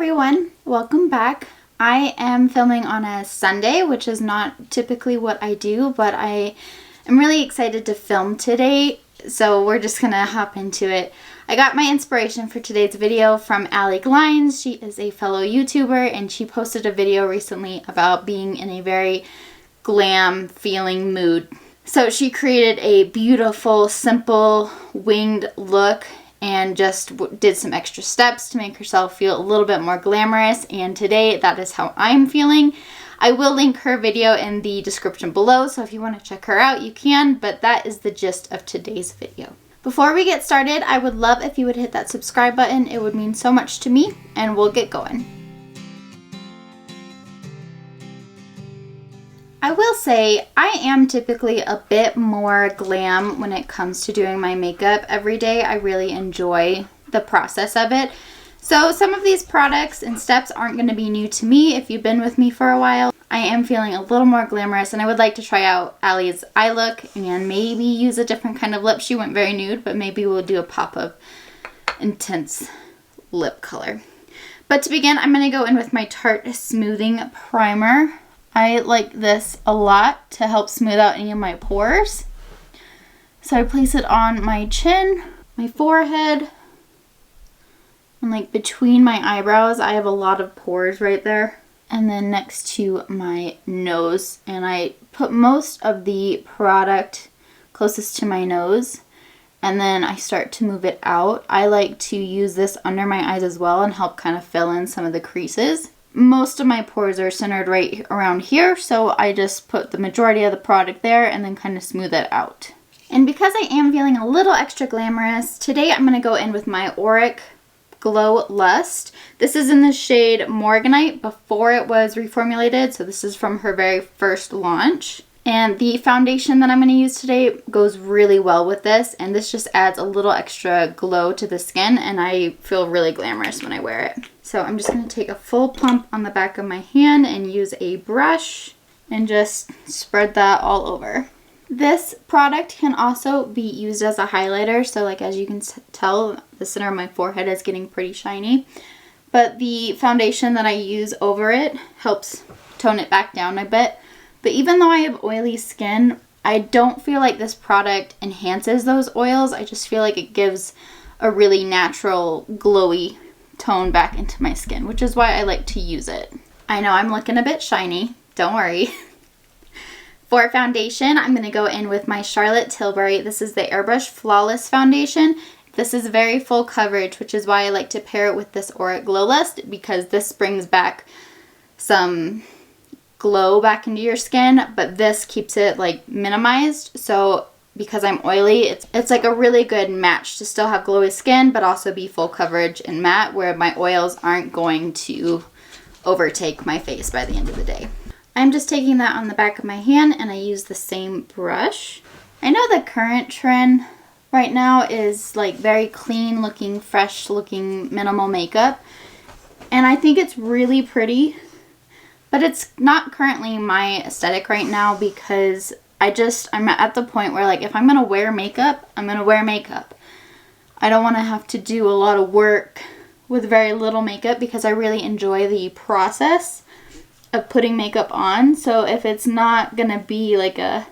everyone, welcome back. I am filming on a Sunday, which is not typically what I do, but I am really excited to film today, so we're just gonna hop into it. I got my inspiration for today's video from Allie Glines. She is a fellow YouTuber and she posted a video recently about being in a very glam feeling mood. So she created a beautiful, simple, winged look and just did some extra steps to make herself feel a little bit more glamorous, and today that is how I'm feeling. I will link her video in the description below, so if you want to check her out you can, but that is the gist of today's video. Before we get started, I would love if you would hit that subscribe button. It would mean so much to me, and we'll get going. I will say I am typically a bit more glam when it comes to doing my makeup every day. I really enjoy the process of it. So some of these products and steps aren't going to be new to me if you've been with me for a while. I am feeling a little more glamorous and I would like to try out Allie's eye look and maybe use a different kind of lip. She went very nude, but maybe we'll do a pop of intense lip color. But to begin, I'm going to go in with my Tarte Smoothing Primer. I like this a lot to help smooth out any of my pores. So I place it on my chin, my forehead, and like between my eyebrows. I have a lot of pores right there. And then next to my nose. And I put most of the product closest to my nose. And then I start to move it out. I like to use this under my eyes as well and help kind of fill in some of the creases. Most of my pores are centered right around here, so I just put the majority of the product there and then kind of smooth it out. And because I am feeling a little extra glamorous, today I'm going to go in with my Auric Glow Lust. This is in the shade Morganite before it was reformulated, so this is from her very first launch. And the foundation that I'm going to use today goes really well with this, and this just adds a little extra glow to the skin, and I feel really glamorous when I wear it. So I'm just going to take a full pump on the back of my hand and use a brush and just spread that all over. This product can also be used as a highlighter, so like as you can tell, the center of my forehead is getting pretty shiny. But the foundation that I use over it helps tone it back down a bit. But even though I have oily skin, I don't feel like this product enhances those oils. I just feel like it gives a really natural, glowy tone back into my skin, which is why I like to use it. I know I'm looking a bit shiny, don't worry. For foundation, I'm going to go in with my Charlotte Tilbury. This is the Airbrush Flawless Foundation. This is very full coverage, which is why I like to pair it with this Auric Glow Lust, because this brings back some glow back into your skin, but this keeps it like minimized. So because I'm oily, it's like a really good match to still have glowy skin but also be full coverage and matte, where my oils aren't going to overtake my face by the end of the day. I'm just taking that on the back of my hand and I use the same brush. I know the current trend right now is like very clean looking, fresh looking, minimal makeup, and I think it's really pretty. But it's not currently my aesthetic right now because I'm at the point where like if I'm going to wear makeup, I'm going to wear makeup. I don't want to have to do a lot of work with very little makeup because I really enjoy the process of putting makeup on. So if it's not going to be like a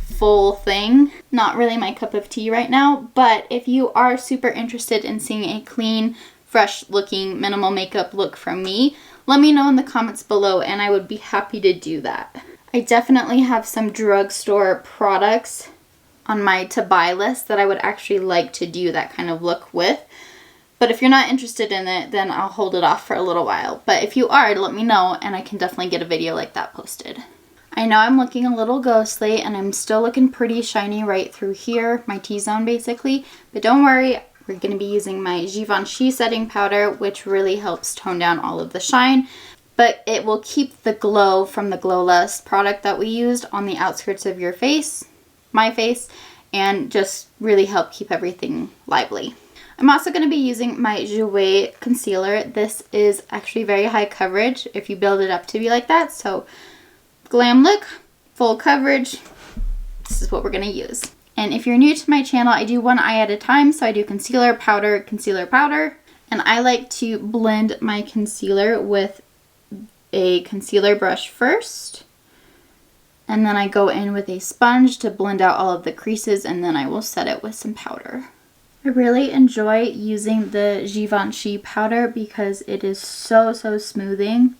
full thing, not really my cup of tea right now. But if you are super interested in seeing a clean, fresh looking, minimal makeup look from me, let me know in the comments below and I would be happy to do that. I definitely have some drugstore products on my to buy list that I would actually like to do that kind of look with. But if you're not interested in it, then I'll hold it off for a little while. But if you are, let me know and I can definitely get a video like that posted. I know I'm looking a little ghostly and I'm still looking pretty shiny right through here, my T-zone basically. But don't worry. We're going to be using my Givenchy setting powder, which really helps tone down all of the shine, but it will keep the glow from the Glow Lust product that we used on the outskirts of your face, my face, and just really help keep everything lively. I'm also going to be using my Jouer concealer. This is actually very high coverage if you build it up to be like that, so glam look, full coverage, this is what we're going to use. And if you're new to my channel, I do one eye at a time, so I do concealer, powder, And I like to blend my concealer with a concealer brush first. And then I go in with a sponge to blend out all of the creases, and then I will set it with some powder. I really enjoy using the Givenchy powder because it is so smoothing,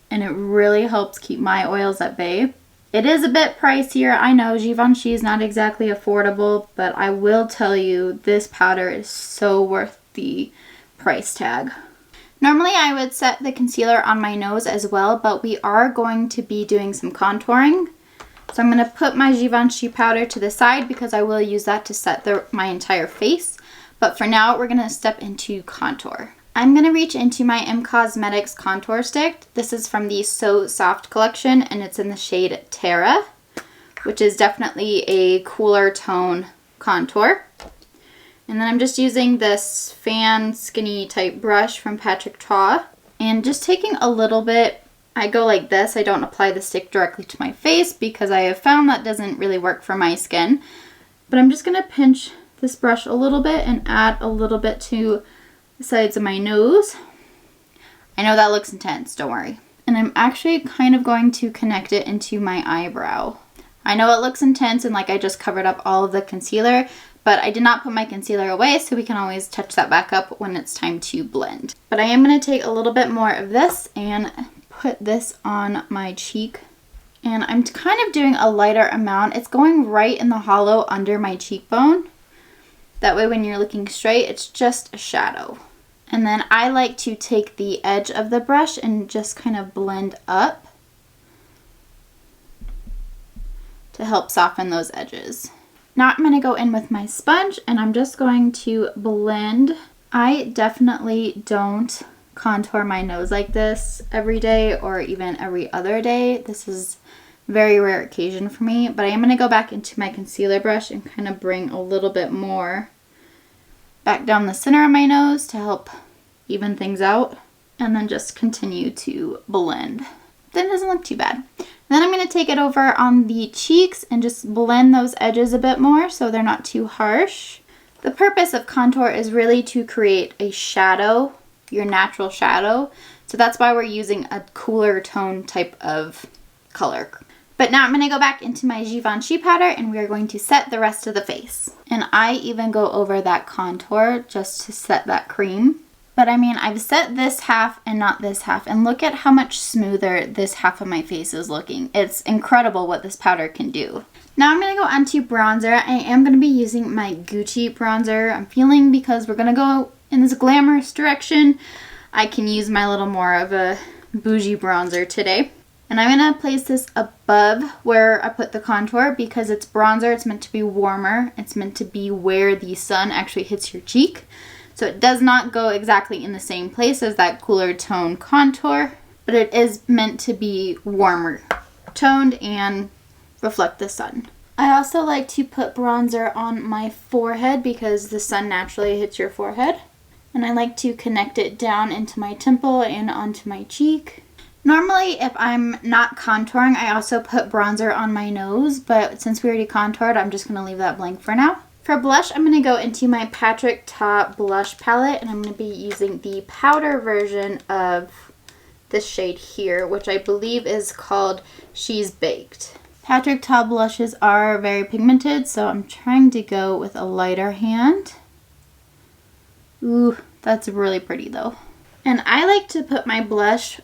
and it really helps keep my oils at bay. It is a bit pricier. I know Givenchy is not exactly affordable, but I will tell you this powder is so worth the price tag. Normally I would set the concealer on my nose as well, but we are going to be doing some contouring. So I'm going to put my Givenchy powder to the side because I will use that to set my entire face. But for now, we're going to step into contour. I'm going to reach into my M Cosmetics contour stick. This is from the So Soft collection, and it's in the shade Terra, which is definitely a cooler tone contour. And then I'm just using this fan skinny type brush from Tarte, and just taking a little bit. I go like this. I don't apply the stick directly to my face because I have found that doesn't really work for my skin. But I'm just going to pinch this brush a little bit and add a little bit to the sides of my nose. I know that looks intense, don't worry. And I'm actually kind of going to connect it into my eyebrow. I know it looks intense and like I just covered up all of the concealer, but I did not put my concealer away, so we can always touch that back up when it's time to blend. But I am going to take a little bit more of this and put this on my cheek. And I'm kind of doing a lighter amount. It's going right in the hollow under my cheekbone. That way when you're looking straight, it's just a shadow. And then I like to take the edge of the brush and just kind of blend up to help soften those edges. Now I'm going to go in with my sponge and I'm just going to blend. I definitely don't contour my nose like this every day or even every other day. This is a very rare occasion for me, but I am going to go back into my concealer brush and kind of bring a little bit more back down the center of my nose to help even things out, and then just continue to blend. Then it doesn't look too bad. Then I'm going to take it over on the cheeks and just blend those edges a bit more so they're not too harsh. The purpose of contour is really to create a shadow, your natural shadow. So that's why we're using a cooler tone type of color. But now I'm going to go back into my Givenchy powder and we are going to set the rest of the face. And I even go over that contour just to set that cream. But I mean, I've set this half and not this half, and look at how much smoother this half of my face is looking. It's incredible what this powder can do. Now I'm going to go on to bronzer. I am going to be using my Gucci bronzer. I'm feeling, because we're going to go in this glamorous direction, I can use my little more of a bougie bronzer today. And I'm going to place this above where I put the contour because it's bronzer. It's meant to be warmer. It's meant to be where the sun actually hits your cheek. So it does not go exactly in the same place as that cooler tone contour, but it is meant to be warmer toned and reflect the sun. I also like to put bronzer on my forehead because the sun naturally hits your forehead. And I like to connect it down into my temple and onto my cheek. Normally, if I'm not contouring, I also put bronzer on my nose, but since we already contoured, I'm just going to leave that blank for now. For blush, I'm going to go into my Tarte blush palette, and I'm going to be using the powder version of this shade here, which I believe is called She's Baked. Tarte blushes are very pigmented, so I'm trying to go with a lighter hand. Ooh, that's really pretty though. And I like to put my blush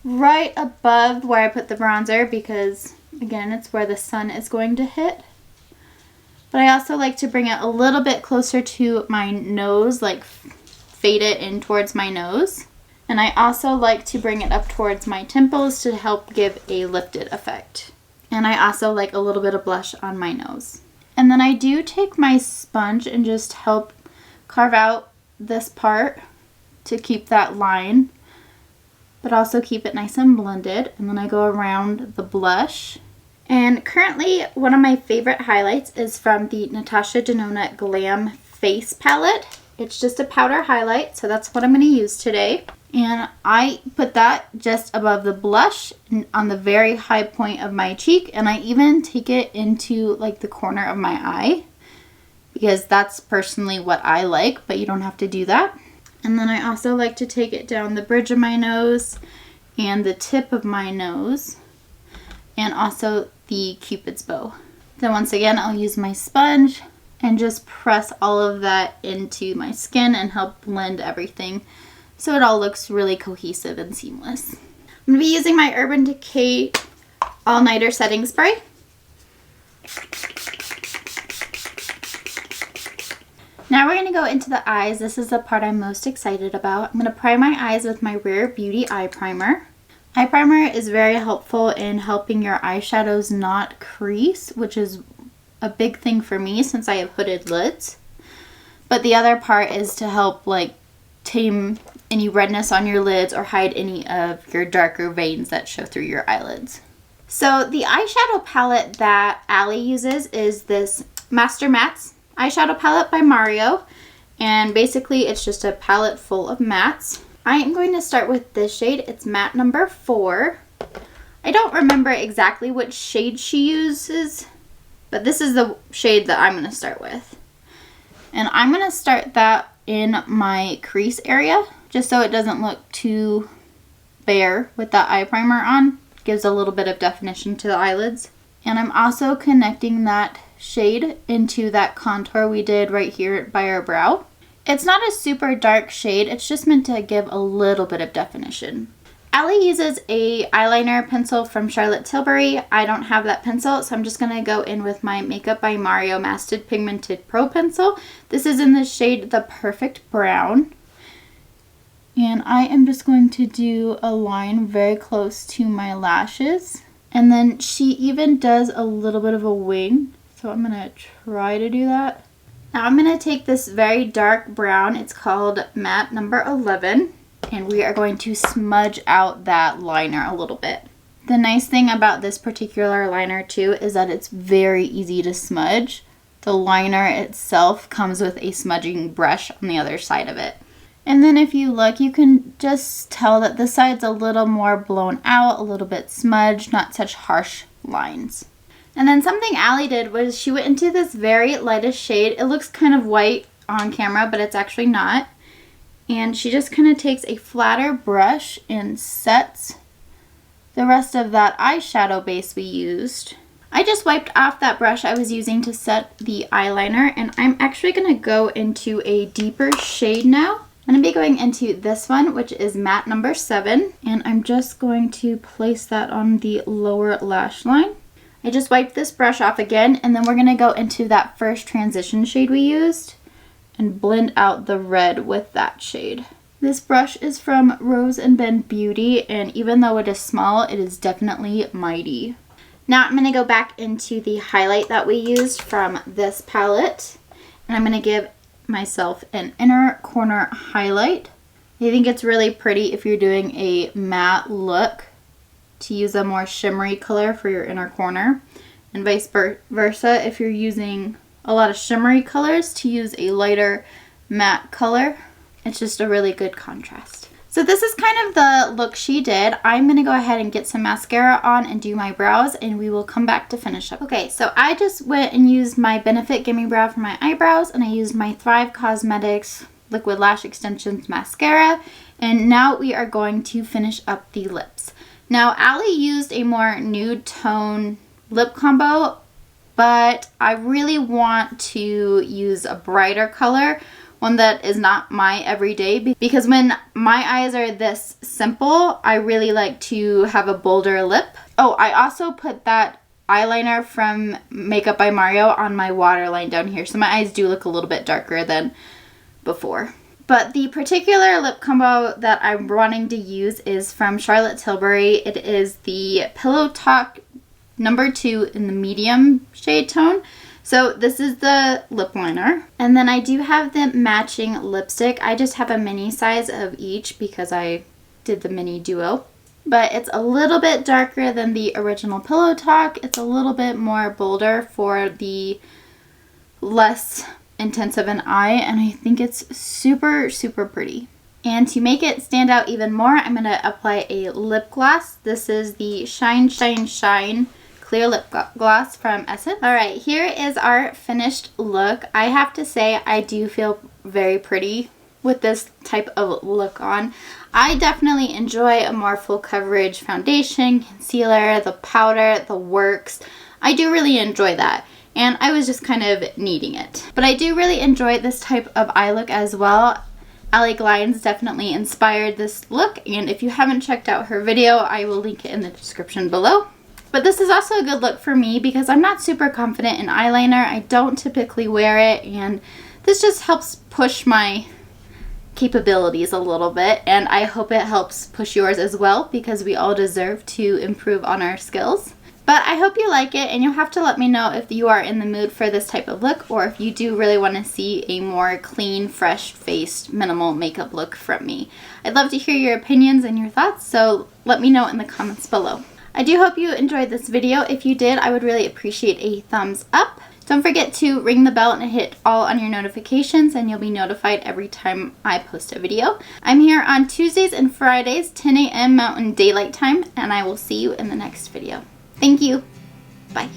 right above where I put the bronzer because, again, it's where the sun is going to hit. But I also like to bring it a little bit closer to my nose, like fade it in towards my nose. And I also like to bring it up towards my temples to help give a lifted effect. And I also like a little bit of blush on my nose. And then I do take my sponge and just help carve out this part to keep that line, but also keep it nice and blended. And then I go around the blush. And currently, one of my favorite highlights is from the Natasha Denona Glam Face Palette. It's just a powder highlight, so that's what I'm going to use today. And I put that just above the blush on the very high point of my cheek, and I even take it into like the corner of my eye because that's personally what I like, but you don't have to do that. And then I also like to take it down the bridge of my nose and the tip of my nose, and also the Cupid's bow. Then once again, I'll use my sponge and just press all of that into my skin and help blend everything so it all looks really cohesive and seamless. I'm going to be using my Urban Decay All Nighter Setting Spray. Now we're going to go into the eyes. This is the part I'm most excited about. I'm going to prime my eyes with my Rare Beauty Eye Primer. Eye primer is very helpful in helping your eyeshadows not crease, which is a big thing for me since I have hooded lids. But the other part is to help like tame any redness on your lids or hide any of your darker veins that show through your eyelids. So the eyeshadow palette that Allie uses is this Master Mattes eyeshadow palette by Mario, and basically it's just a palette full of mattes. I am going to start with this shade. It's matte number 4. I don't remember exactly which shade she uses, but this is the shade that I'm going to start with. And I'm going to start that in my crease area just so it doesn't look too bare with that eye primer on. It gives a little bit of definition to the eyelids. And I'm also connecting that shade into that contour we did right here by our brow. It's not a super dark shade, it's just meant to give a little bit of definition. Allie uses a eyeliner pencil from Charlotte Tilbury. I don't have that pencil, so I'm just going to go in with my Makeup by Mario Masted Pigmented Pro Pencil. This is in the shade The Perfect Brown. And I am just going to do a line very close to my lashes. And then she even does a little bit of a wing. So I'm going to try to do that. Now I'm going to take this very dark brown. It's called matte number 11. And we are going to smudge out that liner a little bit. The nice thing about this particular liner too is that it's very easy to smudge. The liner itself comes with a smudging brush on the other side of it. And then if you look, you can just tell that the side's a little more blown out, a little bit smudged, not such harsh lines. And then something Allie did was she went into this very lightest shade. It looks kind of white on camera, but it's actually not. And she just kind of takes a flatter brush and sets the rest of that eyeshadow base we used. I just wiped off that brush I was using to set the eyeliner, and I'm actually going to go into a deeper shade now. I'm going to be going into this one, which is matte number 7, and I'm just going to place that on the lower lash line. I just wiped this brush off again, and then we're going to go into that first transition shade we used and blend out the red with that shade. This brush is from Rose and Ben Beauty, and even though it is small, it is definitely mighty. Now I'm going to go back into the highlight that we used from this palette, and I'm going to give myself an inner corner highlight. I think it's really pretty if you're doing a matte look to use a more shimmery color for your inner corner, and vice versa if you're using a lot of shimmery colors to use a lighter matte color. It's just a really good contrast. So this is kind of the look she did. I'm going to go ahead and get some mascara on and do my brows, and we will come back to finish up. Okay, so I just went and used my Benefit Gimme Brow for my eyebrows, and I used my Thrive Cosmetics Liquid Lash Extensions mascara, and now we are going to finish up the lips. Now Allie used a more nude tone lip combo, but I really want to use a brighter color, one that is not my everyday, because when my eyes are this simple, I really like to have a bolder lip. Oh, I also put that eyeliner from Makeup by Mario on my waterline down here, so my eyes do look a little bit darker than before. But the particular lip combo that I'm wanting to use is from Charlotte Tilbury. It is the Pillow Talk number 2 in the medium shade tone. So this is the lip liner. And then I do have the matching lipstick. I just have a mini size of each because I did the mini duo. But it's a little bit darker than the original Pillow Talk. It's a little bit more bolder for the less intense of an eye, and I think it's super, super pretty. And to make it stand out even more, I'm going to apply a lip gloss. This is the Shine Shine Shine Clear Lip Gloss from Essence. Alright, here is our finished look. I have to say I do feel very pretty with this type of look on. I definitely enjoy a more full coverage foundation, concealer, the powder, the works. I do really enjoy that, and I was just kind of needing it. But I do really enjoy this type of eye look as well. Allie Glines definitely inspired this look, and if you haven't checked out her video, I will link it in the description below. But this is also a good look for me because I'm not super confident in eyeliner. I don't typically wear it, and this just helps push my capabilities a little bit, and I hope it helps push yours as well because we all deserve to improve on our skills. But I hope you like it, and you'll have to let me know if you are in the mood for this type of look or if you do really want to see a more clean, fresh-faced, minimal makeup look from me. I'd love to hear your opinions and your thoughts, so let me know in the comments below. I do hope you enjoyed this video. If you did, I would really appreciate a thumbs up. Don't forget to ring the bell and hit all on your notifications, and you'll be notified every time I post a video. I'm here on Tuesdays and Fridays, 10 a.m. Mountain Daylight Time, and I will see you in the next video. Thank you. Bye.